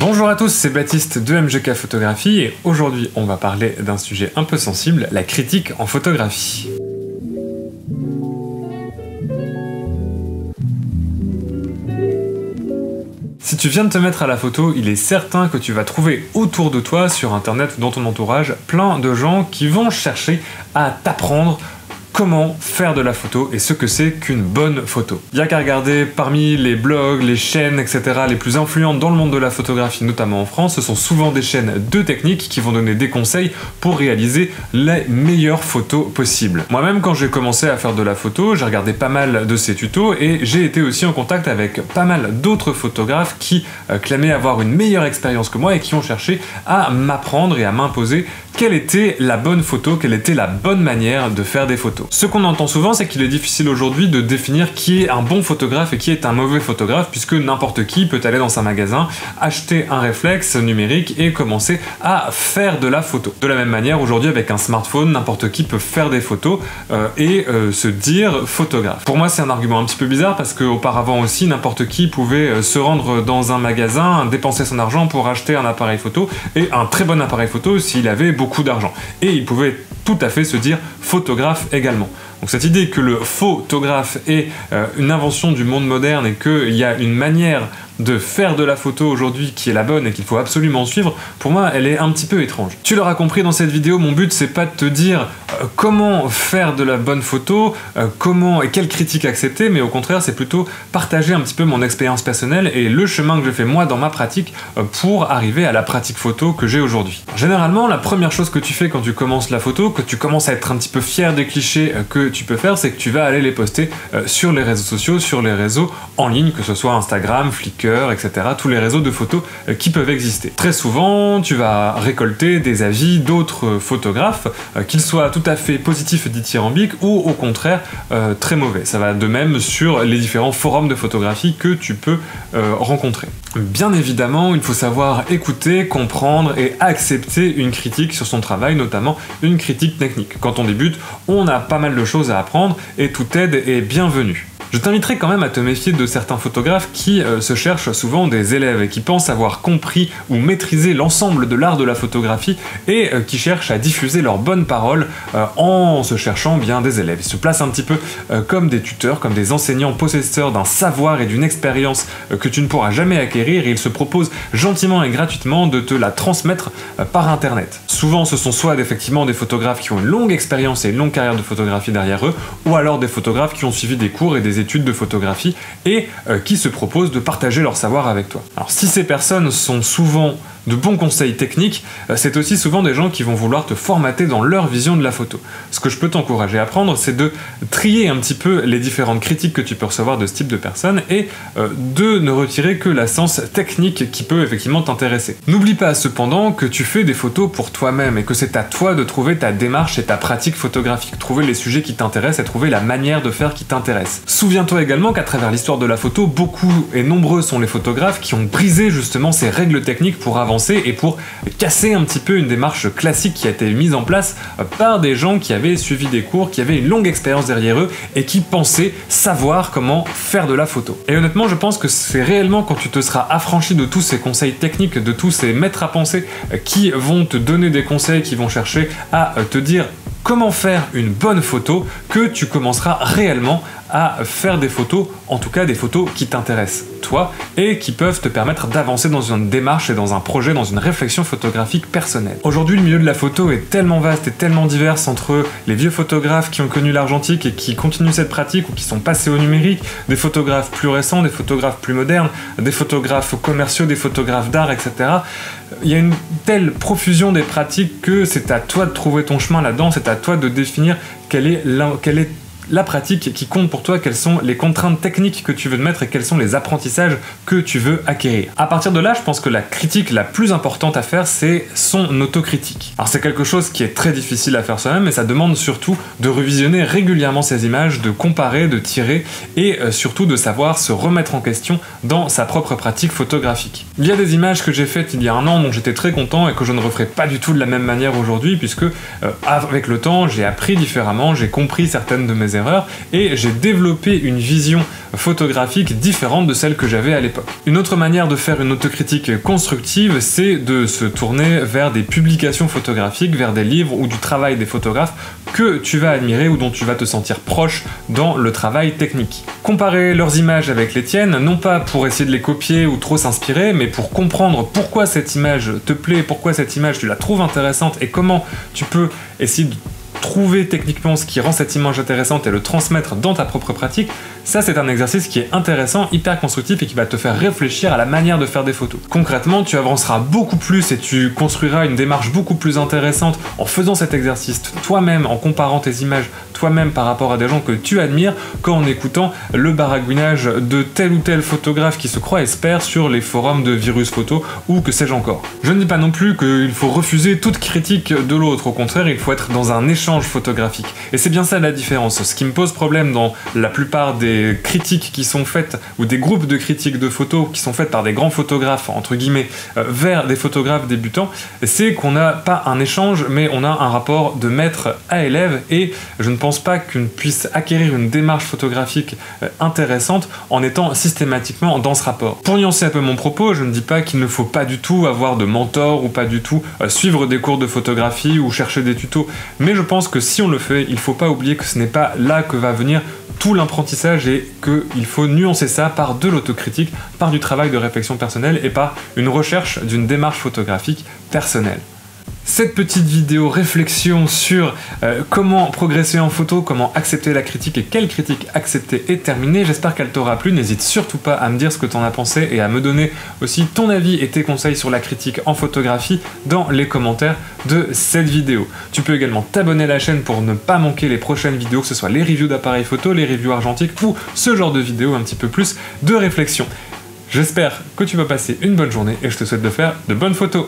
Bonjour à tous, c'est Baptiste de MGK Photographie et aujourd'hui on va parler d'un sujet un peu sensible, la critique en photographie. Si tu viens de te mettre à la photo, il est certain que tu vas trouver autour de toi, sur internet ou dans ton entourage, plein de gens qui vont chercher à t'apprendre comment faire de la photo et ce que c'est qu'une bonne photo. Il n'y a qu'à regarder parmi les blogs, les chaînes, etc. les plus influentes dans le monde de la photographie, notamment en France, ce sont souvent des chaînes de techniques qui vont donner des conseils pour réaliser les meilleures photos possibles. Moi-même, quand j'ai commencé à faire de la photo, j'ai regardé pas mal de ces tutos et j'ai été aussi en contact avec pas mal d'autres photographes qui clamaient avoir une meilleure expérience que moi et qui ont cherché à m'apprendre et à m'imposer quelle était la bonne photo, quelle était la bonne manière de faire des photos. Ce qu'on entend souvent, c'est qu'il est difficile aujourd'hui de définir qui est un bon photographe et qui est un mauvais photographe, puisque n'importe qui peut aller dans un magasin, acheter un réflexe numérique et commencer à faire de la photo. De la même manière, aujourd'hui, avec un smartphone, n'importe qui peut faire des photos et se dire photographe. Pour moi, c'est un argument un petit peu bizarre, parce qu'auparavant aussi, n'importe qui pouvait se rendre dans un magasin, dépenser son argent pour acheter un appareil photo, et un très bon appareil photo s'il avait beaucoup d'argent. Et il pouvait tout à fait se dire photographe également. Donc cette idée que le photographe est une invention du monde moderne et qu'il y a une manière de faire de la photo aujourd'hui qui est la bonne et qu'il faut absolument suivre, pour moi elle est un petit peu étrange. Tu l'auras compris dans cette vidéo, mon but c'est pas de te dire comment faire de la bonne photo, comment et quelles critiques accepter, mais au contraire c'est plutôt partager un petit peu mon expérience personnelle et le chemin que je fais moi dans ma pratique pour arriver à la pratique photo que j'ai aujourd'hui. Généralement la première chose que tu fais quand tu commences la photo, que tu commences à être un petit peu fier des clichés que tu peux faire, c'est que tu vas aller les poster sur les réseaux sociaux, sur les réseaux en ligne, que ce soit Instagram, Flickr, etc., tous les réseaux de photos qui peuvent exister. Très souvent, tu vas récolter des avis d'autres photographes, qu'ils soient tout à fait positifs et dithyrambiques ou au contraire très mauvais. Ça va de même sur les différents forums de photographie que tu peux rencontrer. Bien évidemment, il faut savoir écouter, comprendre et accepter une critique sur son travail, notamment une critique technique. Quand on débute, on a pas mal de choses à apprendre et toute aide est bienvenue. Je t'inviterai quand même à te méfier de certains photographes qui se cherchent souvent des élèves et qui pensent avoir compris ou maîtrisé l'ensemble de l'art de la photographie et qui cherchent à diffuser leurs bonnes paroles en se cherchant bien des élèves. Ils se placent un petit peu comme des tuteurs, comme des enseignants possesseurs d'un savoir et d'une expérience que tu ne pourras jamais acquérir et ils se proposent gentiment et gratuitement de te la transmettre par internet. Souvent ce sont soit effectivement des photographes qui ont une longue expérience et une longue carrière de photographie derrière eux, ou alors des photographes qui ont suivi des cours et des études de photographie et qui se proposent de partager leur savoir avec toi. Alors si ces personnes sont souvent de bons conseils techniques, c'est aussi souvent des gens qui vont vouloir te formater dans leur vision de la photo. Ce que je peux t'encourager à prendre, c'est de trier un petit peu les différentes critiques que tu peux recevoir de ce type de personnes et de ne retirer que la sens technique qui peut effectivement t'intéresser. N'oublie pas cependant que tu fais des photos pour toi-même et que c'est à toi de trouver ta démarche et ta pratique photographique, trouver les sujets qui t'intéressent et trouver la manière de faire qui t'intéresse. Souviens-toi également qu'à travers l'histoire de la photo, beaucoup et nombreux sont les photographes qui ont brisé justement ces règles techniques pour avancer et pour casser un petit peu une démarche classique qui a été mise en place par des gens qui avaient suivi des cours, qui avaient une longue expérience derrière eux et qui pensaient savoir comment faire de la photo. Et honnêtement, je pense que c'est réellement quand tu te seras affranchi de tous ces conseils techniques, de tous ces maîtres à penser qui vont te donner des conseils, qui vont chercher à te dire comment faire une bonne photo, que tu commenceras réellement à faire des photos, en tout cas des photos qui t'intéressent toi et qui peuvent te permettre d'avancer dans une démarche et dans un projet, dans une réflexion photographique personnelle. Aujourd'hui, le milieu de la photo est tellement vaste et tellement divers entre les vieux photographes qui ont connu l'argentique et qui continuent cette pratique ou qui sont passés au numérique, des photographes plus récents, des photographes plus modernes, des photographes commerciaux, des photographes d'art, etc. Il y a une telle profusion des pratiques que c'est à toi de trouver ton chemin là-dedans, c'est à toi de définir quelle est la pratique qui compte pour toi, quelles sont les contraintes techniques que tu veux te mettre et quels sont les apprentissages que tu veux acquérir. À partir de là, je pense que la critique la plus importante à faire, c'est son autocritique. Alors c'est quelque chose qui est très difficile à faire soi-même, mais ça demande surtout de revisionner régulièrement ses images, de comparer, de tirer et surtout de savoir se remettre en question dans sa propre pratique photographique. Il y a des images que j'ai faites il y a un an dont j'étais très content et que je ne referai pas du tout de la même manière aujourd'hui puisque avec le temps, j'ai appris différemment, j'ai compris certaines de mes mes erreurs et j'ai développé une vision photographique différente de celle que j'avais à l'époque. Une autre manière de faire une autocritique constructive, c'est de se tourner vers des publications photographiques, vers des livres ou du travail des photographes que tu vas admirer ou dont tu vas te sentir proche dans le travail technique. Comparer leurs images avec les tiennes, non pas pour essayer de les copier ou trop s'inspirer, mais pour comprendre pourquoi cette image te plaît, pourquoi cette image tu la trouves intéressante et comment tu peux essayer de trouver techniquement ce qui rend cette image intéressante et le transmettre dans ta propre pratique, ça c'est un exercice qui est intéressant, hyper constructif et qui va te faire réfléchir à la manière de faire des photos. Concrètement, tu avanceras beaucoup plus et tu construiras une démarche beaucoup plus intéressante en faisant cet exercice toi-même, en comparant tes images toi-même par rapport à des gens que tu admires, qu'en écoutant le baragouinage de tel ou tel photographe qui se croit expert sur les forums de virus photo ou que sais-je encore. Je ne dis pas non plus qu'il faut refuser toute critique de l'autre, au contraire, il faut être dans un échange photographique. Et c'est bien ça la différence. Ce qui me pose problème dans la plupart des critiques qui sont faites, ou des groupes de critiques de photos qui sont faites par des grands photographes, entre guillemets, vers des photographes débutants, c'est qu'on n'a pas un échange, mais on a un rapport de maître à élève, et je ne pense pas qu'on puisse acquérir une démarche photographique intéressante en étant systématiquement dans ce rapport. Pour nuancer un peu mon propos, je ne dis pas qu'il ne faut pas du tout avoir de mentor ou pas du tout suivre des cours de photographie ou chercher des tutos, mais je pense que si on le fait, il ne faut pas oublier que ce n'est pas là que va venir tout l'apprentissage et qu'il faut nuancer ça par de l'autocritique, par du travail de réflexion personnelle et par une recherche d'une démarche photographique personnelle. Cette petite vidéo réflexion sur comment progresser en photo, comment accepter la critique et quelle critique accepter est terminée. J'espère qu'elle t'aura plu. N'hésite surtout pas à me dire ce que t'en as pensé et à me donner aussi ton avis et tes conseils sur la critique en photographie dans les commentaires de cette vidéo. Tu peux également t'abonner à la chaîne pour ne pas manquer les prochaines vidéos, que ce soit les reviews d'appareils photo, les reviews argentiques ou ce genre de vidéos un petit peu plus de réflexion. J'espère que tu vas passer une bonne journée et je te souhaite de faire de bonnes photos.